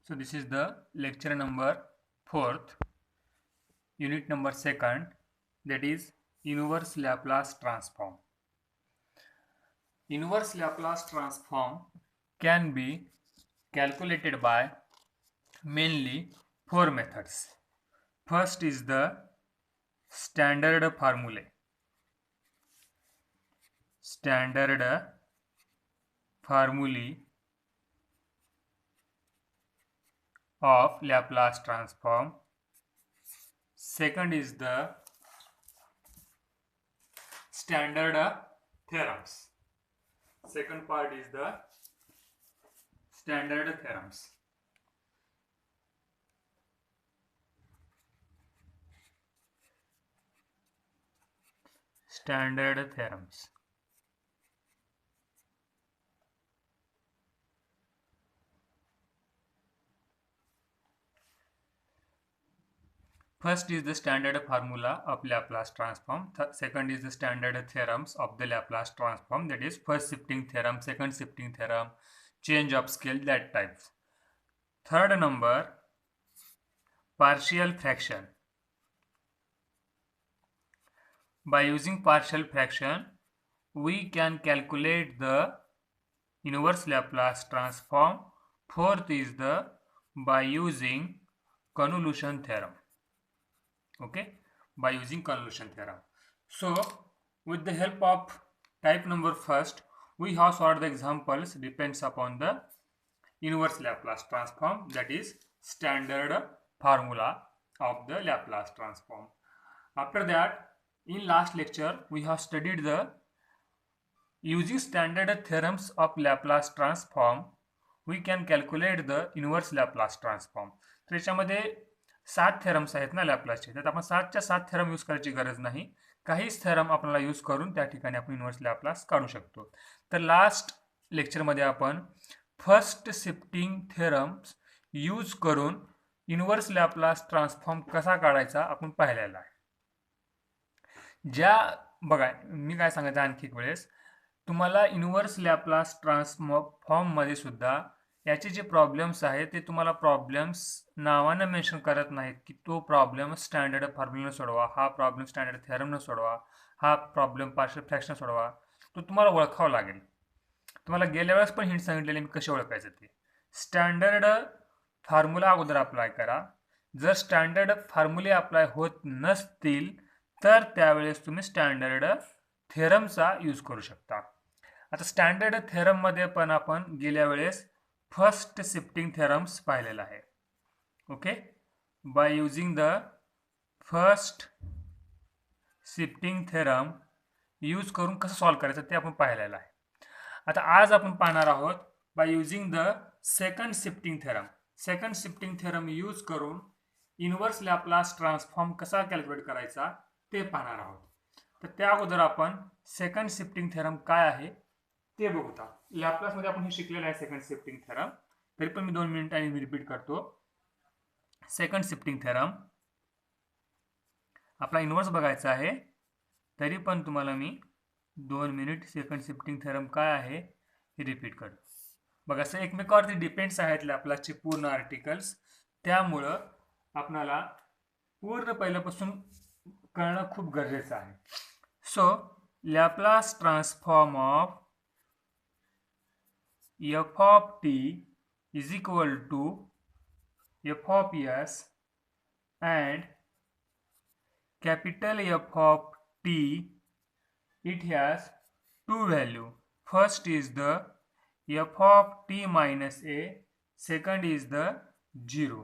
So this is the lecture number 4th, unit number 2nd, that is inverse Laplace transform. Inverse Laplace transform can be calculated by mainly 4 methods. First is the standard formulae. Standard formulae of Laplace transform. Second is the standard theorems. Second part is the standard theorems. Standard theorems. First is the standard formula of Laplace transform. Second is the standard theorems of the Laplace transform, that is first shifting theorem, second shifting theorem, change of scale, that types. Third number, partial fraction. By using partial fraction, we can calculate the inverse Laplace transform. Fourth is the by using convolution theorem. Okay, by using convolution theorem. So with the help of type number first, we have solved the examples depends upon the inverse Laplace transform, that is standard formula of the Laplace transform. After that, in last lecture we have studied the using standard theorems of Laplace transform we can calculate the inverse Laplace transform. तर याच्यामध्ये 7 theorems आहेत ना लॅपलासचे, त्यात आपण 7च्या 7 theorem use करायची गरज नाही. काहीच थेरम आपल्याला यूज करून त्या ठिकाणी आपण इन्व्हर्स लॅपलास काढू शकतो. तर लास्ट लेक्चरमध्ये आपण फर्स्ट शिफ्टिंग थेरम्स यूज करून इन्व्हर्स लॅपलास ट्रान्सफॉर्म कसा काढायचा आपण पाहिलेला आहे. ज्या बघा मी काय सांगायचं आणखी एक वेळेस, तुम्हाला इन्व्हर्स लॅपलास ट्रान्सफॉर्म मध्ये सुद्धा याचे जे प्रॉब्लेम्स आहेत ते तुम्हाला प्रॉब्लेम्स नावानं मेन्शन करत नाहीत की तो प्रॉब्लेम स्टँडर्ड फॉर्म्युलानं सोडवा, हा प्रॉब्लेम स्टँडर्ड थेरमनं सोडवा, हा प्रॉब्लेम पार्शियल फ्रॅक्शन सोडवा. तो तुम्हाला ओळखावा लागेल. तुम्हाला गेल्या वेळेस पण हिंट सांगितलेले मी कसे ओळखायचं ते. स्टँडर्ड फॉर्म्युला अगोदर अप्लाय करा. जर स्टँडर्ड फॉर्म्युले अप्लाय होत नसतील तर त्यावेळेस तुम्ही स्टँडर्ड थेरमचा यूज करू शकता. आता स्टँडर्ड थेरम मध्ये पण आपण गेल्या वेळेस फर्स्ट शिफ्टिंग थेरम्स पाहिलेला आहे. Okay, by using the first shifting theorem use करून कसं सॉल्व्ह करायचं ते आपण पाहिलेलं आहे. आता आज आपण पाहणार आहोत by using the second shifting theorem. Second shifting theorem use करून इन्व्हर्स लॅपलास ट्रान्सफॉर्म कसा कॅल्क्युलेट करायचा ते पाहणार आहोत. तर त्या अगोदर आपण सेकंड शिफ्टिंग थेरम काय आहे ते बघूया. लॅपलास मध्ये आपण हे शिकलेलं आहे सेकंड शिफ्टिंग थेरम, तरी पण मी 2 मिनिटांनी रिपीट करतो. सेकंड शिफ्टिंग थेरम आपला इन्व्हर्स बघायचा आहे, तरी पण तुम्हाला मी 2 मिनिट सेकंड शिफ्टिंग थेरम काय आहे हे रिपीट करतो. बघा असं एकमेकावरती डिपेंड्स आहेत लॅपलासचे पूर्ण आर्टिकल्स, त्यामुळं आपल्याला पूर्ण पहिल्यापासून कळणं खूप गरजेचं आहे. So Laplace transform of f of t is equal to f of s and capital F of t, it has two value. First is the f of t minus a, second is the 0.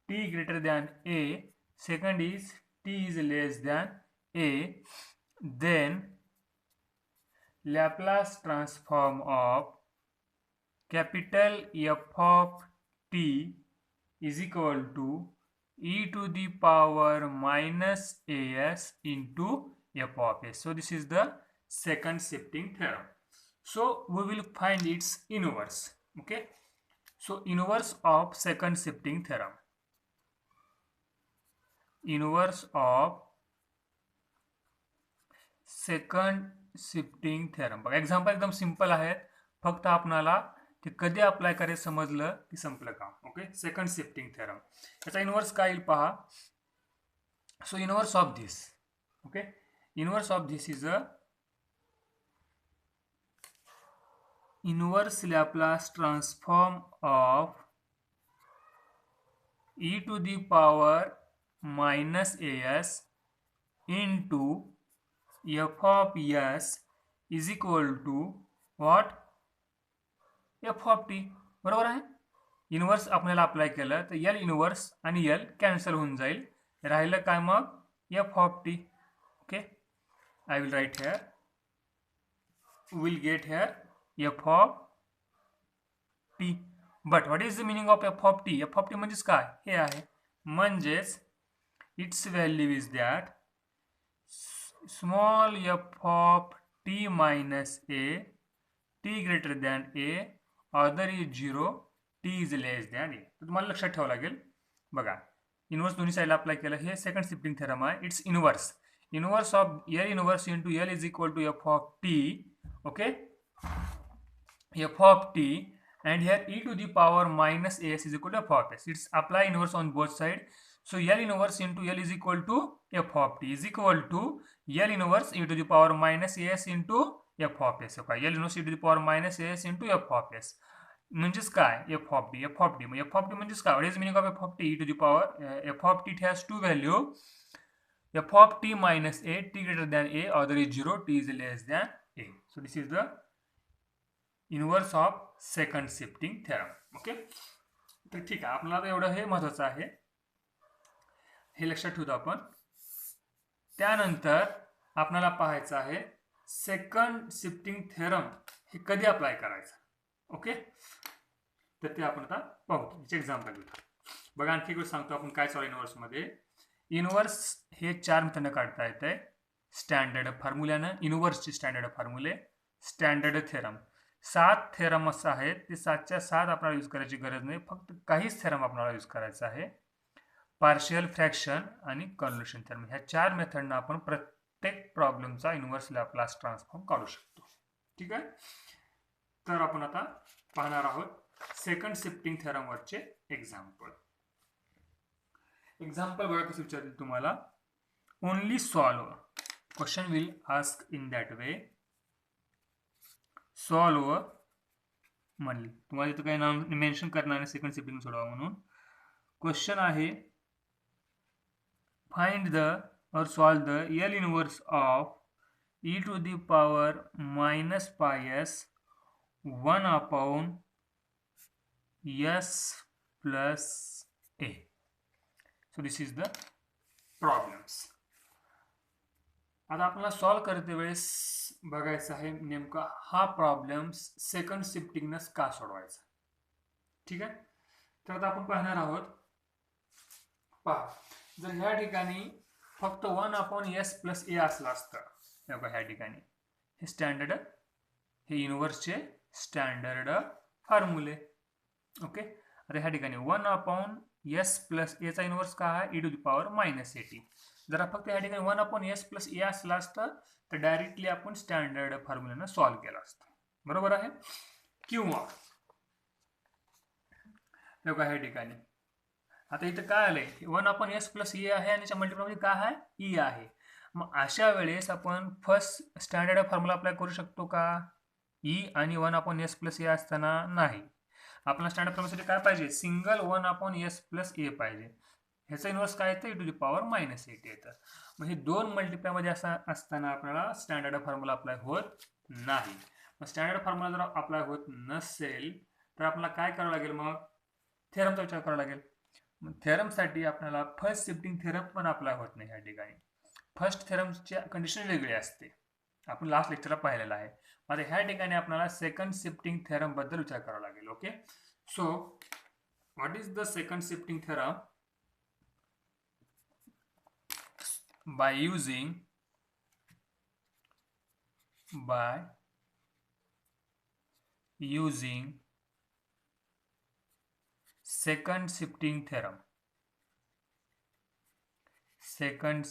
T greater than a, second is t is less than a. Then Laplace transform of capital F of t is equal to e to the power minus as into f of s. So this is the second shifting theorem. So we will find its inverse. Okay, so inverse of second shifting theorem. Inverse of second shifting theorem. बघा example एकदम simple आहेत, फक्त आपणाला ते कधी apply करायचं समजलं की संपलं काम. Okay, second shifting theorem. याचा इनवर्स काय येईल पहा. सो inverse of this, okay, inverse of this is a inverse Laplace transform of e to the power minus as into f of s is equal to what? f of t. बरोबर आहे. Inverse आपल्याला apply केलं तर यल inverse आणि यल cancel होऊन जाईल. राहिलं काय मग? f of t. Okay, I will right hair, will get hair f of t. But what is the meaning of f of t? f of t म्हणजेच काय? हे आहे, म्हणजेच it's value is that small f of t minus a, t greater than a, other is 0, t is less than a. तर तुम्हाला लक्षात ठेवावं लागेल. बघा, इनवर्स दोन्ही साईडला अप्लाय केलं. हे सेकंड शिफ्टिंग थेरम आहे. It's inverse, inverse of L inverse into L is equal to f of t. Okay, f of t, and here e to the power minus as is equal to f of s. It's apply inverse on both sides. So L inverse into L is equal to f of t is equal to L inverse e to the power minus as into f of s. Okay, L inverse e to the power minus as into f of s. म्हणजेच काय? f of t, f of t. f of t म्हणजेच काय? What is the meaning of f of t? E to the power f of t has two value, f of t minus a, t greater than a, other is 0, t is less than a. So this is the inverse of second shifting theorem. Okay, तर ठीक आहे, आपल्याला एवढं हे महत्वाचं आहे, हे लक्षात ठेवतो आपण. त्यानंतर आपल्याला पाहायचं आहे सेकंड शिफ्टिंग थेरम हे कधी अप्लाय करायचं. ओके, तर ते आपण आता पाहू. एक्झाम्पल घेऊ. बघा, आणखी एक वेळ सांगतो आपण काय चालू इनवर्स मध्ये. इनवर्स हे 4 मेथडनं काढता येते. स्टँडर्ड फॉर्म्युल्यानं इनवर्सचे स्टँडर्ड फॉर्म्युले, स्टँडर्ड थेरम. 7 थेरम असं आहेत, ते 7च्या 7 आपल्याला यूज करायची गरज नाही, फक्त काहीच थेरम आपल्याला यूज करायचं आहे. पार्शियल फ्रॅक्शन आणि कन्व्होल्युशन थेरम, ह्या 4 मेथडनं आपण प्रत्येक प्रॉब्लेमचा इनव्हर्स लॅप्लास ट्रान्सफॉर्म काढू शकतो. ठीक आहे, तर आपण आता पाहणार आहोत सेकंड शिफ्टिंग थेरमवरचे एक्झाम्पल. एक्झाम्पल बघा कसं विचारतील तुम्हाला. Only solve, question will ask in that way. Solve म्हणले तुम्हाला इथं काही नाव मेन्शन करणार नाही, सेकंड शिफ्टिंग सोडवा म्हणून. क्वेश्चन आहे find the or solve the L inverse of e to the power minus pi s 1 upon s plus a. So this is the problems. आता आपल्याला सॉल्व करते वेळेस बघायचं आहे नेमका हा प्रॉब्लेम सेकंड शिफ्टिंगनंच का सोडवायचा. ठीक आहे, तर आता आपण पाहणार आहोत. पहा, जर ह्या ठिकाणी फक्त 1 अपॉन s प्लस a असलं असतं, बघा ह्या ठिकाणी हे स्टँडर्ड, हे इनवर्सचे स्टँडर्ड फॉर्म्युले. ओके, आता ह्या ठिकाणी 1 अपॉन s प्लस a चा इनवर्स काय आहे? e to the power minus at. जर फक्त या ठिकाणी 1 अपॉन s प्लस a असला असतं तर डायरेक्टली आपण स्टँडर्ड फॉर्म्युलानं सॉल्व्ह केला असतं. बरोबर आहे. किंवा बघा ह्या ठिकाणी आता इथं काय आलंय, 1 अपॉन s प्लस e आहे आणि मल्टिप्लाय काय आहे? e आहे. मग अशा वेळेस आपण फर्स्ट स्टँडर्ड फॉर्म्युला अप्लाय करू शकतो का? e आणि 1 अपॉन s प्लस a असताना नाही. आपल्याला स्टँडर्ड फॉर्म्युलासाठी काय पाहिजे? Single 1 upon s plus a पाहिजे. ह्याचा इनवर्स काय येतं? e to the power minus 8 येतं. मग हे दोन मल्टिप्लाय मध्ये असताना आपल्याला स्टँडर्ड फॉर्म्युला अप्लाय होत नाही. मग स्टँडर्ड फॉर्म्युला जर अप्लाय होत नसेल तर आपल्याला काय करावं लागेल? मग थेरमचा विचार करावा लागेल. मग थेरमसाठी आपल्याला फर्स्ट शिफ्टिंग थेरम पण अप्लाय होत नाही. ह्या ठिकाणी फर्स्ट थेरमची कंडिशन वेगळी असते, आपण लास्ट लेक्चरला पाहिलेलं आहे. आता ह्या ठिकाणी आपल्याला सेकंड शिफ्टिंग थेरम बद्दल विचार करावा लागेल. Okay, so what is the second shifting theorem? by using second shifting theorem. Second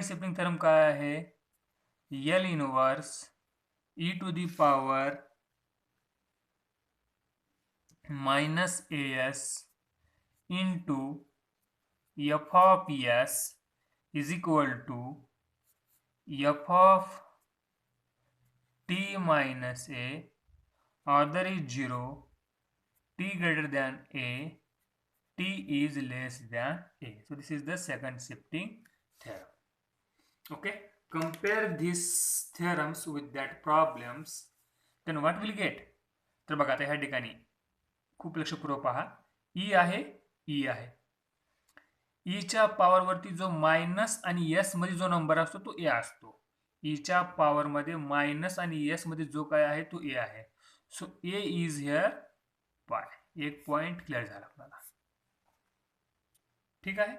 shifting theorem काय आहे? L inverse e to the power minus as into f of s is equal to f of t minus a, order is 0, t greater than a, t is less than a. So this is the second shifting theorem. Okay, compare these theorems with that problems, then what will get? तर बघा आता ह्या ठिकाणी खूप लक्षपूर्वक पहा, ई आहे, ई आहे. ईच्या पॉवरवरती जो मायनस आणि एस मध्ये जो नंबर असतो तो ए असतो. ईच्या पॉवरमध्ये मायनस आणि एस मध्ये जो काय आहे तो ए आहे. सो ए इज हिअर पाय. एक पॉइंट क्लिअर झाला आपल्याला. ठीक आहे,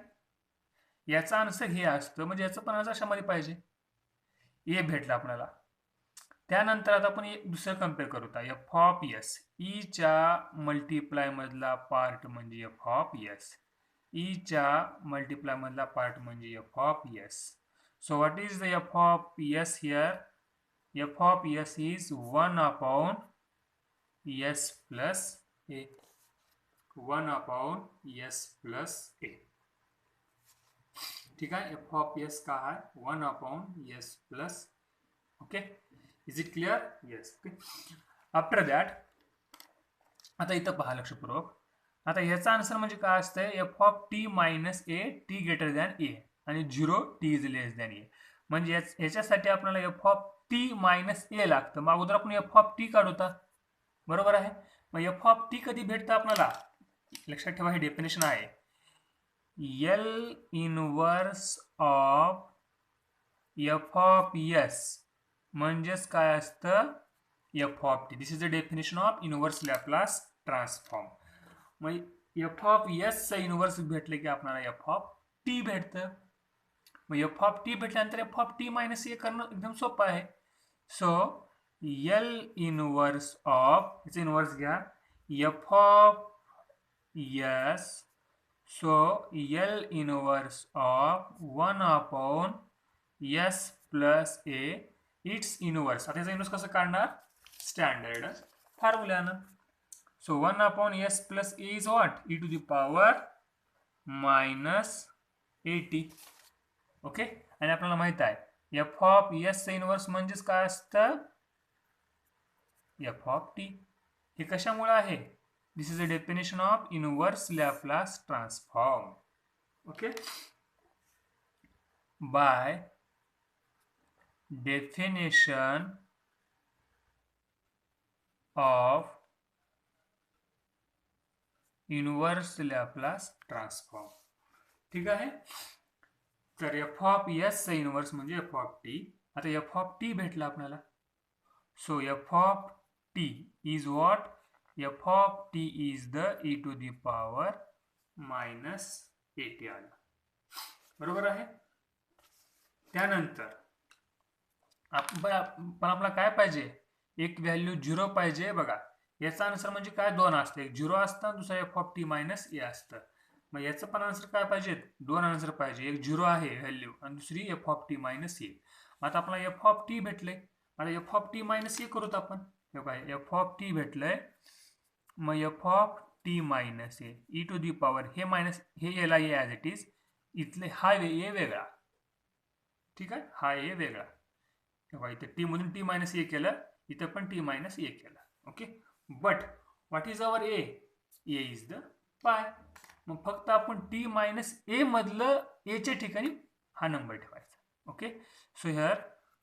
याचा आन्सर हे असतं, म्हणजे याचं पण आन्सर अशामध्ये पाहिजे. ए भेटला आपल्याला. त्यानंतर आता आपण एक दुसरं कम्पेअर करू. एफ ऑफ एस, ईच्या मल्टिप्लाय मधला पार्ट म्हणजे एफ ऑफ एस, ईच्या मल्टिप्लाय मधला पार्ट म्हणजे F of S. So what is the F of S here? F of S is 1 upon S plus A. 1 upon S plus A. ठीक आहे, F of S का है 1 upon S plus. Okay, is it clear? Yes. Okay, after that आता इथं पहा लक्षपूर्वक. आता ह्याचा आन्सर म्हणजे काय असतंय? F of T minus A, T greater than A आणि 0 T is less than A. म्हणजे ह्याच्यासाठी आपल्याला F of T minus A लागतं. मग अगोदर आपण एफ ऑफ टी काढूता, बरोबर आहे. मग एफ ऑफ टी कधी भेटतं आपल्याला? लक्षात ठेवा, हे डेफिनेशन आहे. L inverse of F of S म्हणजेच काय असतं? F of T. This is the definition of inverse Laplace transform. Mug F of S चं इनवर्स भेटले की आपल्याला एफ ऑफ टी भेटतं. मग एफ ऑफ टी भेटल्यानंतर एफ ऑफ टी मायनस ए करणं एकदम सोपं आहे. सो एल इनवर्स ऑफ, याचं इनवर्स घ्या, F of S. So L inverse of 1 upon S plus A, it's inverse. आता याचा इनवर्स कसं काढणार? स्टँडर्ड फॉर्म्युल्यानं. So 1 upon S plus A is what? E to the power minus 80. Okay, आणि आपल्याला माहित आहे एफ ऑफ एस चं इनवर्स म्हणजेच काय असतं? F of T. हे कशामुळे आहे? This is a definition of inverse Laplace transform. Okay, by definition of inverse Laplace transform. ठीक आहे, तर एफ ऑफ एस चं इनवर्स म्हणजे एफ ऑफ टी. आता एफ ऑफ टी भेटला आपल्याला. So F of T is what? F of T is the E to the power minus 80 आलं, बरोबर आहे. त्यानंतर पण आपल्याला काय पाहिजे? एक व्हॅल्यू 0 पाहिजे. बघा, याचा आन्सर म्हणजे काय? 2 असतं. एक 0 असतं, दुसरा एफ ऑफ टी मायनस ए असतं. मग याचं पण आन्सर काय पाहिजे? 2 आन्सर पाहिजे. एक 0 आहे व्हॅल्यू आणि दुसरी F of T minus A. आता आपल्याला एफ ऑफ टी भेटले. आता F of T minus A करूत आपण. हे काय? एफ ऑफ टी भेटलंय. मग F of T minus A E to the power, हे मायनस हे एला ए ॲज इट इज. इथले हा ए वेगळा. ठीक आहे, हा ए वेगळा. इथं टी मधून टी मायनस ए केलं, इथं पण टी मायनस ए केलं. Okay, but what is our A? A is the pi. मग फक्त आपण टी मायनस ए मधलं एच्या ठिकाणी हा नंबर ठेवायचा. Okay, so here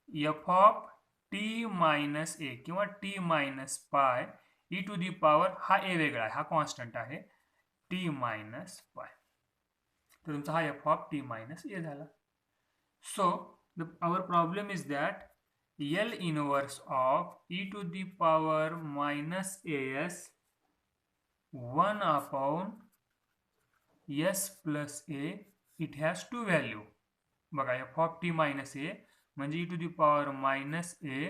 F of T minus A किंवा T minus pi E to the power, हा ए वेगळा आहे, हा कॉन्स्टंट आहे, टी मायनस पाय. तर तुमचा हा एफ ऑफ टी मायनस ए झाला. सो our problem is that L inverse of e to the power minus as 1 upon s plus a, it has two value. बघा, f of t minus a म्हणजे e to the power minus a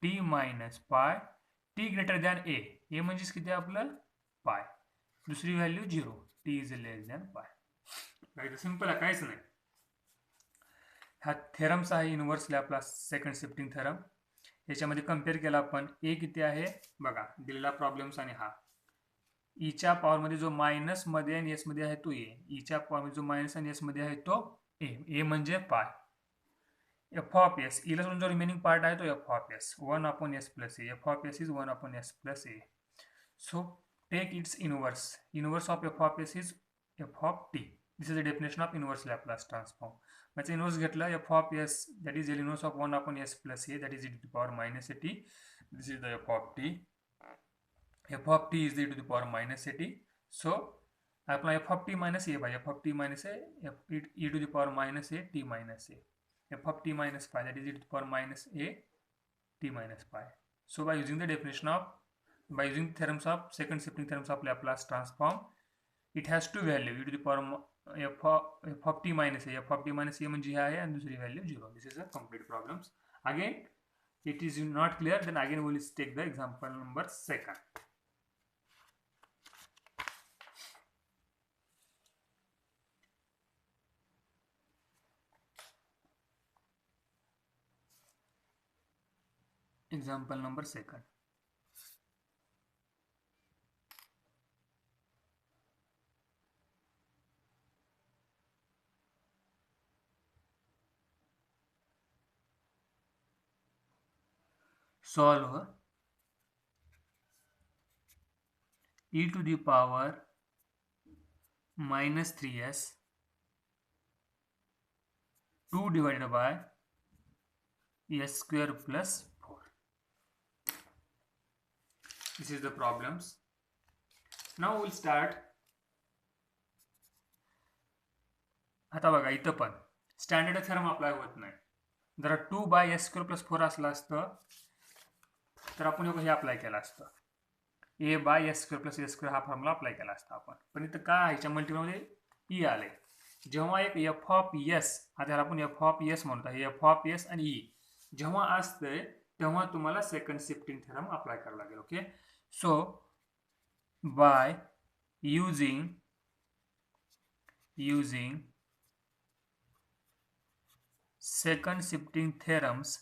t minus pi, t greater than a. a म्हणजेच किती आपलं? pi. दुसरी value 0, t is less than pi. Right, simple आहे, काहीच नाही. हा थेरम्स आहे inverse Laplace second shifting theorem. याच्यामध्ये कम्पेअर केला आपण. ए किती आहे बघा, दिलेला प्रॉब्लेम्स आणि हा ईच्या पॉवर मध्ये जो मायनस मध्ये आणि एस मध्ये आहे तो ए, ईच्या पॉवर मध्ये जो मायनस आणि एस मध्ये आहे तो ए म्हणजे पाय. एफ ऑफ एस, ईला सोडून जो रिमेनिंग पार्ट आहे तो F of S 1/s plus A, F of S is 1/s plus A. So take its inverse. Inverse of f of s is f of t. This is the definition of inverse Laplace transform. When inverse घेतलं f of s, that is L inverse of 1/s plus a, that is e to the power minus a t. This is the f of t. F of t is e to the power minus a t. So apply f of t minus a by f of t minus a, e to the power minus a t minus a. F of t minus pi, that is e to the power minus a t minus pi. So by using the definition of, by using theorems of second shifting theorems of Laplace transform, it has two value e to the power f of t minus a, f of t minus a म्हणजे हे आहे आणि दुसरी value 0. This is a complete problems. Again it is not clear, then again we will take the example number 2. Example number 2. Solve e to the power minus 3s 2 divided by s square plus 4. This is the problems. Now we'll start. आता बघा इथं पण standard theorem apply होत नाही. जर 2/s²+4 असलं असतं तर आपण हे अप्लाय केलं असतं, a/s²+a² हा फॉर्म्युला अप्लाय केला असता आपण. पण इथं काय ह्याच्या मल्टिपलमध्ये ई आले. जेव्हा एक एफ ऑफ एस, आता आपण एफ ऑफ एस म्हणतो, हे एफ ऑफ एस आणि ई जेव्हा असतंय तेव्हा तुम्हाला सेकंड शिफ्टिंग थेरम अप्लाय करावं लागेल. Okay, so bye using second shifting theorems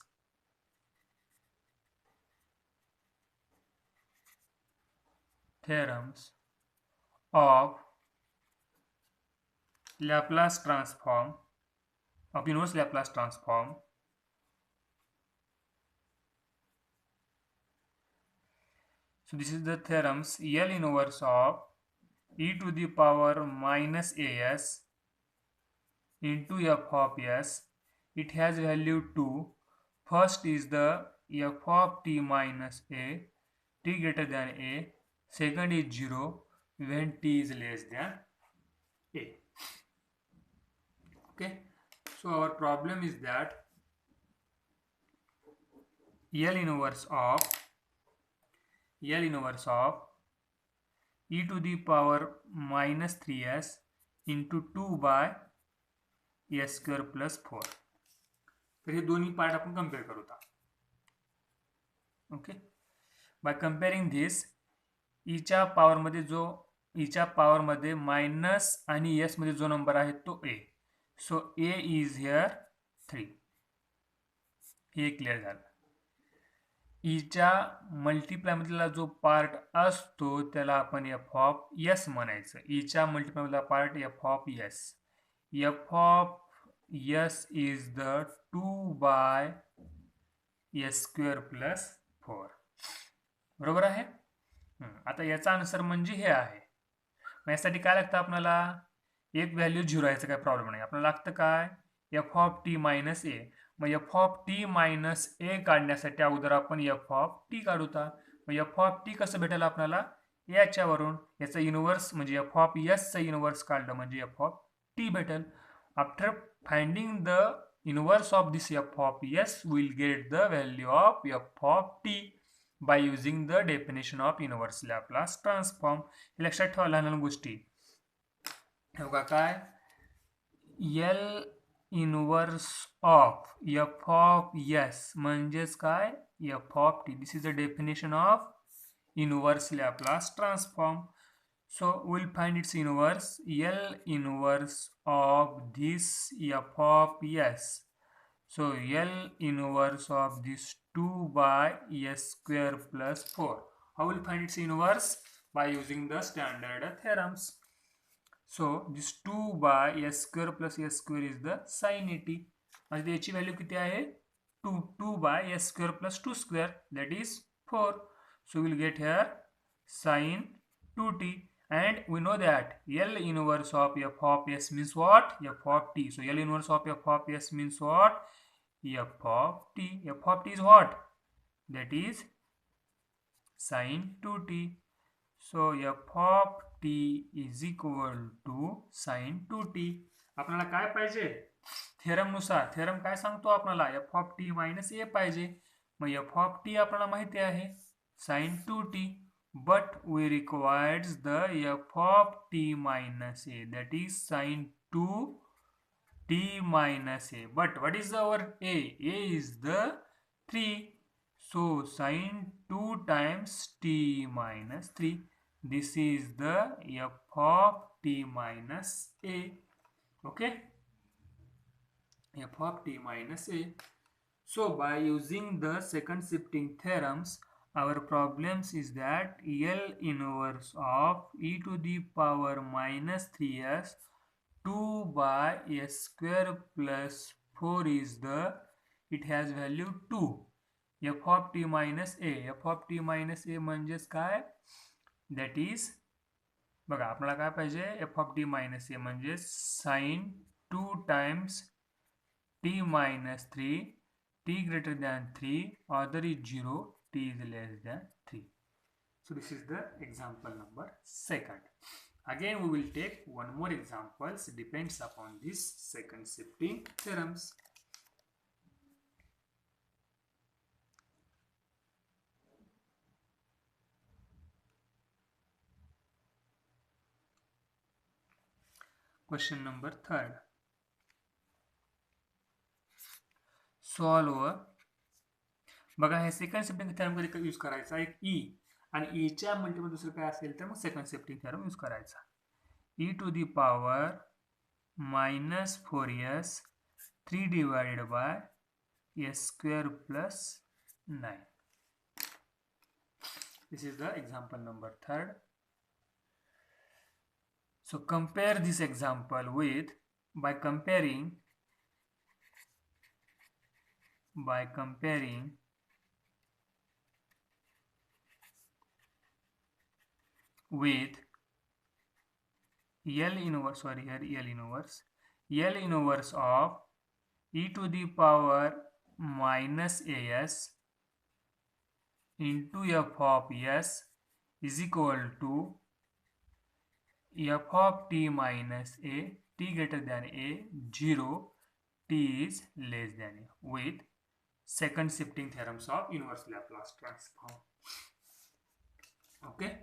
of Laplace transform, of inverse Laplace transform, so this is the theorems. L inverse of e to the power minus as into f of s, it has value 2. First is the f of t minus a, t greater than a. Second is 0 when t is less than a. Okay, so our problem is that L inverse of e to the power minus 3s into 2/s²+4. तर हे दोन्ही part आपण compare करू. Okay, bye कंपेअरिंग this, ईच्या power मध्ये minus आणि S मध्ये जो number आहे तो ए. सो ए इज हिअर 3. हे क्लिअर झालं. ईच्या मल्टिप्लाय मधला जो पार्ट असतो त्याला आपण एफ ऑफ एस म्हणायचं. ईच्या मल्टिप्लाय मधला part F of S. F of S is the 2/s²+4. बरोबर आहे. आता याचा आन्सर म्हणजे हे आहे. मग यासाठी काय लागतं आपल्याला, एक व्हॅल्यू 0 याचं काय प्रॉब्लेम नाही. आपल्याला लागतं काय, F of T minus A. मग F of T minus A काढण्यासाठी अगोदर आपण एफ ऑफ टी काढूता. मग एफ ऑफ टी कसं भेटेल आपल्याला, याच्यावरून याचं इनवर्स म्हणजे एफ ऑफ एसचं इनवर्स काढलं म्हणजे एफ ऑफ टी भेटेल. After finding the inverse of this F of S, will get the value of F of T by using the definition of inverse Laplace transform. हे लक्षात ठेवा लहान गोष्टी. हे बघा काय, L inverse of F of S म्हणजेच काय, F of T. This is the definition of inverse Laplace transform. So we'll find its inverse. L inverse of this f of s. So L inverse of this 2/s²+4. How will find its inverse? by using the standard theorems. So this 2 by s square plus s square is the sin 80. म्हणजे याची value किती आहे 2 by s square plus 2 square, that is 4. So we'll get here sin 2t, and we know that L inverse of f of s means what? F of t. So L inverse of f of s means what? F of t. F of t is what? That is sin 2t. So f of t is equal to sin 2t. आपल्याला काय पाहिजे theorem नुसार? Theorem काय सांगतो आपल्याला? f of t minus a पाहिजे. मग f of t आपल्याला माहिती आहे sin 2t, but we requires the f of t minus a, that is sin 2t minus a. But what is our a? A is the 3. So sin 2 times t minus 3. This is the f of t minus a. Okay, f of t minus a. So by using the second shifting theorems, our problems is that L inverse of e to the power minus 3s 2 by s square plus 4 is the, it has value 2. f of t minus a, f of t minus a म्हणजेच काय? That is, बघा आपल्याला काय पाहिजे f of t minus a म्हणजे sin 2 times t minus 3, t greater than 3, other is 0, t is less than 3. So this is the example number 2nd. Again we will take one more examples, depends upon this second shifting theorems. Question number 3rd. Solve. बघा हे second shifting theorem कधी use करायचा एक ई, आणि ईच्या multiple दुसरं काय असेल तर मग second shifting theorem use करायचा. e to the power minus 4s 3 divided by s square plus 9. This is the example number 3rd. So compare this example with, by comparing with L inverse of e to the power minus as into f of s is equal to f of t minus a, t greater than a, 0, t is less than a, with second shifting theorems of inverse Laplace transform. Okay,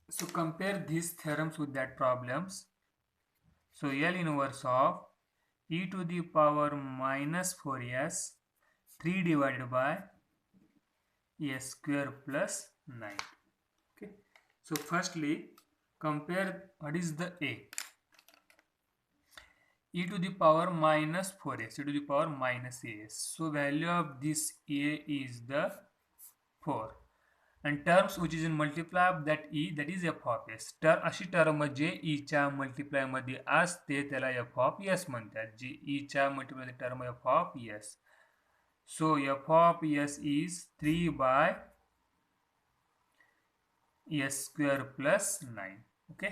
so compare these theorems with that problems. So L inverse of e to the power minus 4s 3 divided by s square plus 9. Okay, so firstly compare what is the a. E to the power minus 4s, e to the power minus as. So value of this a is the 4, and terms which is in multiply of that e, that is f of s. अशी term जे e च्या multiply मध्ये असते त्याला f of s म्हणतात, जी e च्या multiply term f of s. So f of s is 3 by s square plus 9. Okay,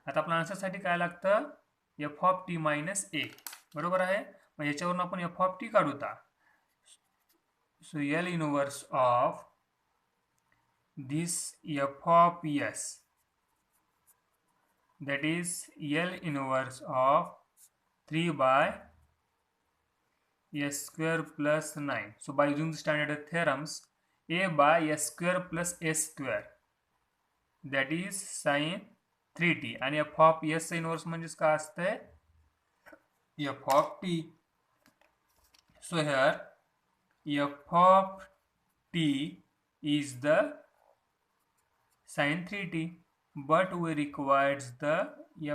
आता आपल्या answer साठी काय लागतं f of t minus a, बरोबर आहे. मग याच्यावरून आपण f of t काढूता. So L inverse of this f of s, that is L inverse of 3 by s square plus 9. So by using the standard theorems, a by s square plus s square, that is sin 3t, आणि f of s inverse म्हणजेच काय असते f of t. So here f of t is the sin 3t, but we requires the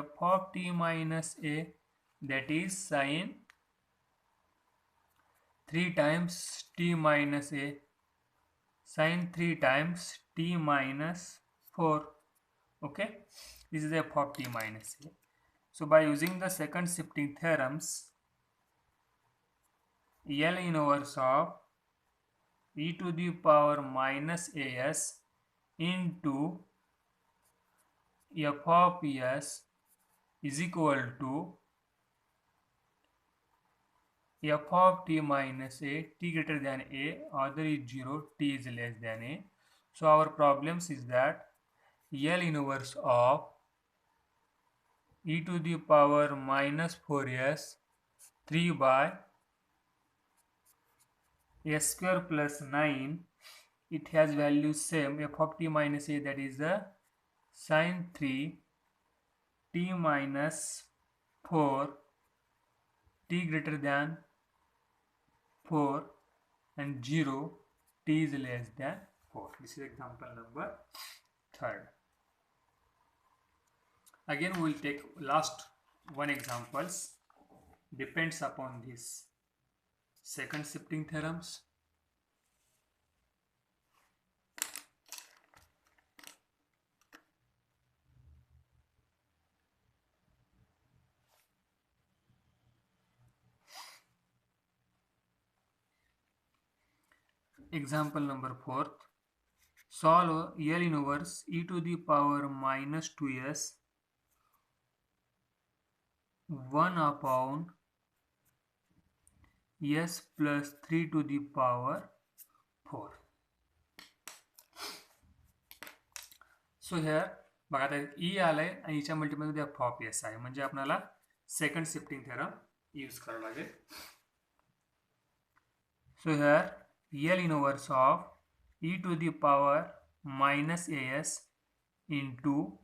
f of t minus a, that is sin 3 times t minus a, sin 3 times t minus 4. Okay, this is f of t minus a. So by using the second shifting theorems, L inverse of e to the power minus as into f of s is equal to f of t minus a, t greater than a, other is 0, t is less than a. So our problems is that L inverse of e to the power minus 4s 3 by s square plus 9, it has value same f of t minus a, that is the sine 3 t minus 4 t greater than 4 and 0 t is less than 4. This is example number 3rd. Again we will take last one examples, depends upon this second shifting theorems. Example number 4th. Solve L inverse e to the power minus 2s 1 upon s plus 3 to the power 4. So here बघा आता e आलाय आणि ईच्या मल्टिपलमध्ये f of s आहे, म्हणजे आपल्याला second shifting theorem use करावं लागेल. So here L inverse of e to the power minus s into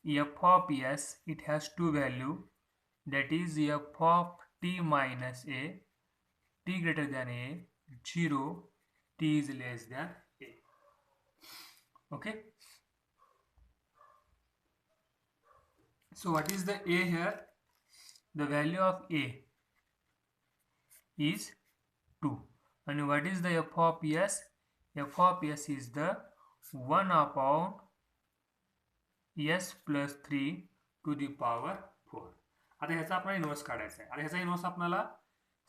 f of s, it has two value, that is f of t minus a, t greater than a, 0, t is less than a. Okay, so what is the a here? The value of a is 2, and what is the f of s? F of s is the 1 upon s plus 3 to the power 4. आता ह्याचा आपल्याला inverse काढायचा आहे. आता ह्याचा inverse आपल्याला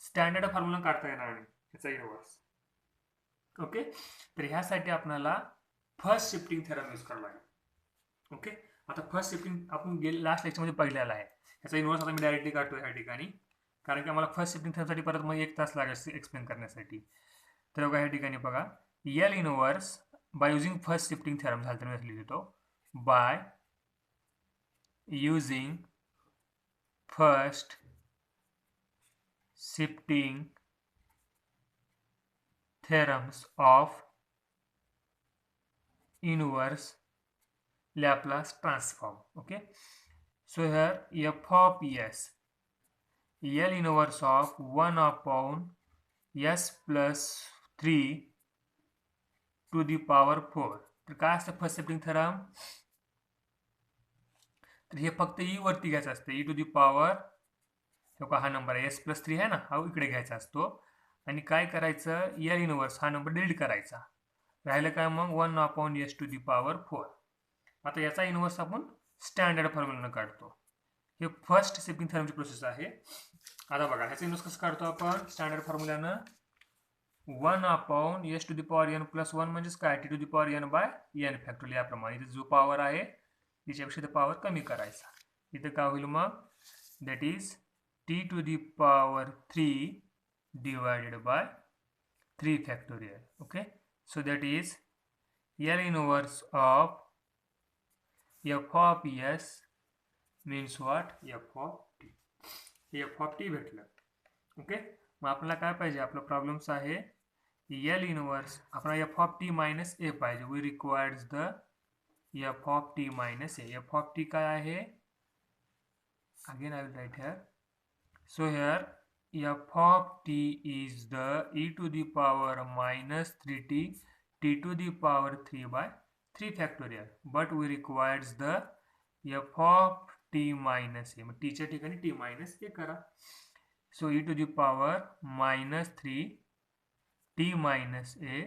standard formula काढता येणार नाही ह्याचा इनवर्स. ओके, तर ह्यासाठी आपल्याला फर्स्ट शिफ्टिंग थेरम यूज करावा लागेल. ओके, आता फर्स्ट शिफ्टिंग आपण लास्ट लेक्चरमध्ये पाहिलेला आहे. ह्याचा इनवर्स आता मी डायरेक्टली काढतो ह्या ठिकाणी, कारण की आम्हाला फर्स्ट शिफ्टिंग थेरमसाठी परत मग 1 तास लागेल एक्सप्लेन करण्यासाठी. तर बघा ह्या ठिकाणी बघा, L inverse by using first shifting theorem झालं तर मी लिहितो by using first shifting theorems of inverse Laplace transform. Okay, so here f of s, L inverse of 1 upon s plus 3 to the power 4. तर काय असतं first shifting theorem? तर हे फक्त ई वरती घ्यायचं असतं, ई टू दी पॉवर, हा नंबर आहे एस प्लस 3 आहे ना, हा इकडे घ्यायचा असतो. आणि काय करायचं, एल इनवर्स हा नंबर डिलीट करायचा, राहिलं काय मग 1 upon S to the power 4. आता याचा इनवर्स आपण स्टँडर्ड फॉर्म्युलानं काढतो. हे फर्स्ट शिफ्टिंग थेरमची प्रोसेस आहे. आता बघा ह्याचा इनवर्स कसं काढतो आपण स्टँडर्ड फॉर्म्युलानं, 1 upon S to the power N plus 1 म्हणजेच काय, T to the power N by N factorial. याप्रमाणे इथे जो पॉवर आहे त्याच्यापेक्षा पॉवर कमी करायचा. इथं काय होईल मग, that is T to the power 3 divided by 3 factorial. Okay, so that is L inverse of F of S means what, F of T. F of T भेटलं. ओके, मग आपल्याला काय पाहिजे, आपलं प्रॉब्लेम्स आहे एल इनवर्स, आपल्याला F of T minus A पाहिजे. We requires the F of T minus A. F of T काय आहे, again I will write here. So here F of T is the E to the power minus 3t T to the power 3 by 3 factorial. But we requires the F of T minus A. मग टीच्या ठिकाणी T minus A करा. So E to the power minus 3 T minus A,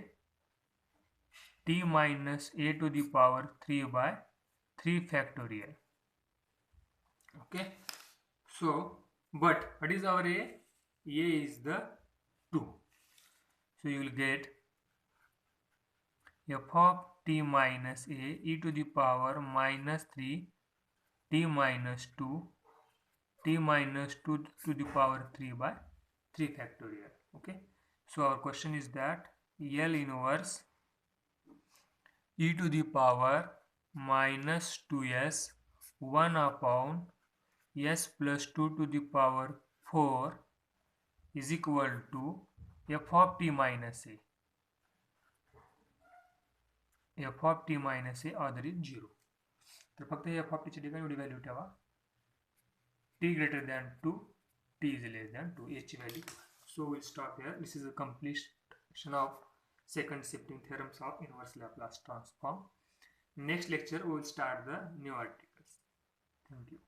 t minus a to the power 3 by 3 factorial. Okay, so but what is our a? A is the 2. So you will get f of t minus a e to the power minus 3 t minus 2 t minus 2 to the power 3 by 3 factorial. Okay, so our question is that L inverse e to the power minus 2s 1 upon s plus 2 to the power 4 is equal to f of t minus a. f of t minus a other is 0. तर फक्त f of t ची ठिकाणी एवढी value ठेवा. t greater than 2, t is less than 2, h ची value. So we'll stop here. This is a completion of second shifting theorems of inverse Laplace transform. Next lecture we will start the new articles. Thank you.